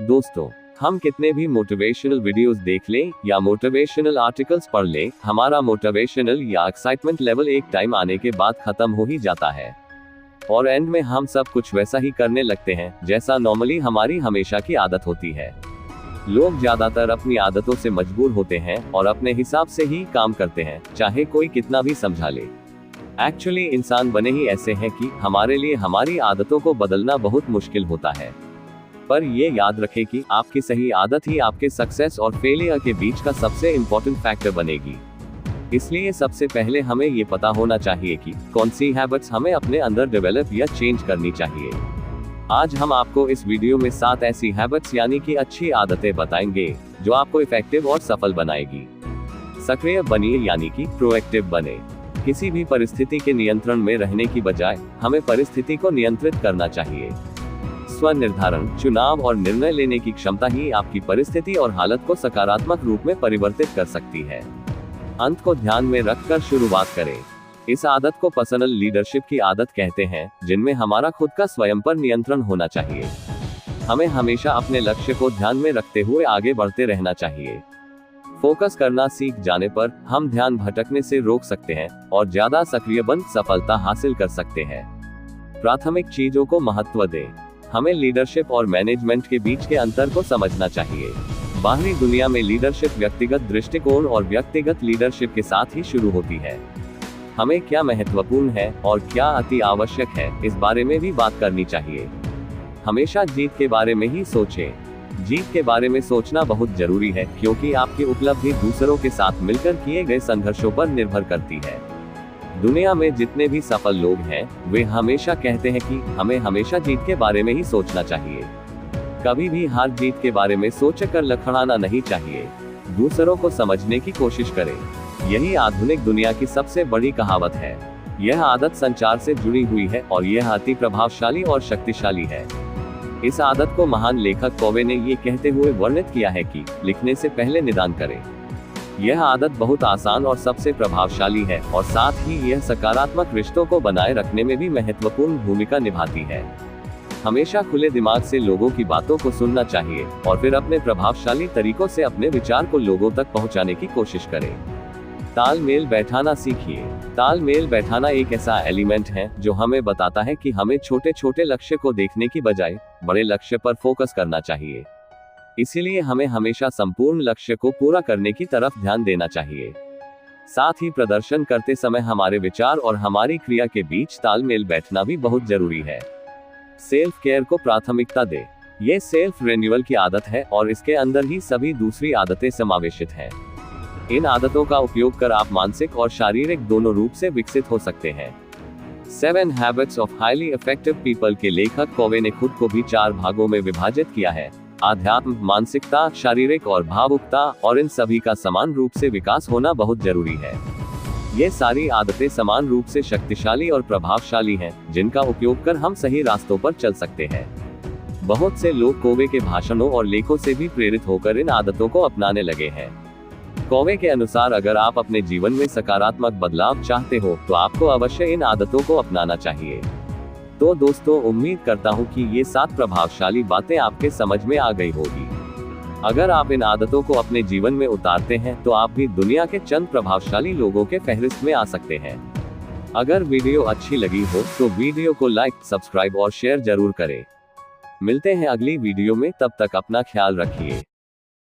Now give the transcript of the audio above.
दोस्तों, हम कितने भी मोटिवेशनल वीडियोस देख लें या मोटिवेशनल आर्टिकल्स पढ़ लें, हमारा मोटिवेशनल या एक्साइटमेंट लेवल एक टाइम आने के बाद खत्म हो ही जाता है और एंड में हम सब कुछ वैसा ही करने लगते हैं जैसा नॉर्मली हमारी हमेशा की आदत होती है। लोग ज्यादातर अपनी आदतों से मजबूर होते हैं और अपने हिसाब से ही काम करते हैं, चाहे कोई कितना भी समझा ले। एक्चुअली इंसान बने ही ऐसे हैं कि हमारे लिए हमारी आदतों को बदलना बहुत मुश्किल होता है। पर ये याद रखें कि आपकी सही आदत ही आपके सक्सेस और फेलियर के बीच का सबसे इम्पोर्टेंट फैक्टर बनेगी। इसलिए सबसे पहले हमें ये पता होना चाहिए कि कौन सी हैबिट्स हमें अपने अंदर डेवलप या चेंज करनी चाहिए। आज हम आपको इस वीडियो में 7 ऐसी हैबिट्स यानी कि अच्छी आदतें बताएंगे जो आपको इफेक्टिव और सफल बनाएगी। सक्रिय बनिए यानी कि प्रोएक्टिव बने। किसी भी परिस्थिति के नियंत्रण में रहने की बजाय हमें परिस्थिति को नियंत्रित करना चाहिए। स्वनिर्धारण, चुनाव और निर्णय लेने की क्षमता ही आपकी परिस्थिति और हालत को सकारात्मक रूप में परिवर्तित कर सकती है। अंत को ध्यान में रखकर शुरुआत करें। इस आदत को पर्सनल लीडरशिप की आदत कहते हैं, जिनमें हमारा खुद का स्वयं पर नियंत्रण होना चाहिए। हमें हमेशा अपने लक्ष्य को ध्यान में रखते हुए आगे बढ़ते रहना चाहिए। फोकस करना सीख जाने पर हम ध्यान भटकने से रोक सकते हैं और ज्यादा सक्रिय बन सफलता हासिल कर सकते हैं। प्राथमिक चीजों को महत्व दें। हमें लीडरशिप और मैनेजमेंट के बीच के अंतर को समझना चाहिए। बाहरी दुनिया में लीडरशिप व्यक्तिगत दृष्टिकोण और व्यक्तिगत लीडरशिप के साथ ही शुरू होती है। हमें क्या महत्वपूर्ण है और क्या अति आवश्यक है, इस बारे में भी बात करनी चाहिए। हमेशा जीत के बारे में ही सोचें। जीत के बारे में सोचना बहुत जरूरी है, क्योंकि आपकी उपलब्धि दूसरों के साथ मिलकर किए गए संघर्षों पर निर्भर करती है। दुनिया में जितने भी सफल लोग हैं, वे हमेशा कहते हैं कि हमें हमेशा जीत के बारे में ही सोचना चाहिए। कभी भी हार जीत के बारे में सोचकर लड़खड़ाना नहीं चाहिए। दूसरों को समझने की कोशिश करें। यही आधुनिक दुनिया की सबसे बड़ी कहावत है। यह आदत संचार से जुड़ी हुई है और यह अति प्रभावशाली और शक्तिशाली है। इस आदत को महान लेखक कोवे ने ये कहते हुए वर्णित किया है कि लिखने से पहले निदान करें। यह आदत बहुत आसान और सबसे प्रभावशाली है और साथ ही यह सकारात्मक रिश्तों को बनाए रखने में भी महत्वपूर्ण भूमिका निभाती है। हमेशा खुले दिमाग से लोगों की बातों को सुनना चाहिए और फिर अपने प्रभावशाली तरीकों से अपने विचार को लोगों तक पहुंचाने की कोशिश करें। तालमेल बैठाना सीखिए। तालमेल बैठाना एक ऐसा एलिमेंट है जो हमें बताता है कि हमें छोटे छोटे लक्ष्य को देखने की बजाय बड़े लक्ष्य पर फोकस करना चाहिए। इसीलिए हमें हमेशा संपूर्ण लक्ष्य को पूरा करने की तरफ ध्यान देना चाहिए। साथ ही प्रदर्शन करते समय हमारे विचार और हमारी क्रिया के बीच तालमेल बैठना भी बहुत जरूरी है। सेल्फ केयर को प्राथमिकता दे। ये सेल्फ रिन्यूअल की आदत है और इसके अंदर ही सभी दूसरी आदतें समावेशित हैं। इन आदतों का उपयोग कर आप मानसिक और शारीरिक दोनों रूप से विकसित हो सकते हैं। 7 habits of highly effective people के लेखक कोवे ने खुद को भी 4 भागों में विभाजित किया है: आध्यात्म, मानसिकता, शारीरिक और भावुकता, और इन सभी का समान रूप से विकास होना बहुत जरूरी है। ये सारी आदतें समान रूप से शक्तिशाली और प्रभावशाली हैं, जिनका उपयोग कर हम सही रास्तों पर चल सकते हैं। बहुत से लोग कोवे के भाषणों और लेखों से भी प्रेरित होकर इन आदतों को अपनाने लगे हैं। कोवे के अनुसार अगर आप अपने जीवन में सकारात्मक बदलाव चाहते हो तो आपको अवश्य इन आदतों को अपनाना चाहिए। तो दोस्तों, उम्मीद करता हूँ कि ये 7 प्रभावशाली बातें आपके समझ में आ गई होगी। अगर आप इन आदतों को अपने जीवन में उतारते हैं तो आप भी दुनिया के चंद प्रभावशाली लोगों के फहरिस्त में आ सकते हैं। अगर वीडियो अच्छी लगी हो तो वीडियो को लाइक, सब्सक्राइब और शेयर जरूर करें। मिलते हैं अगली वीडियो में, तब तक अपना ख्याल रखिए।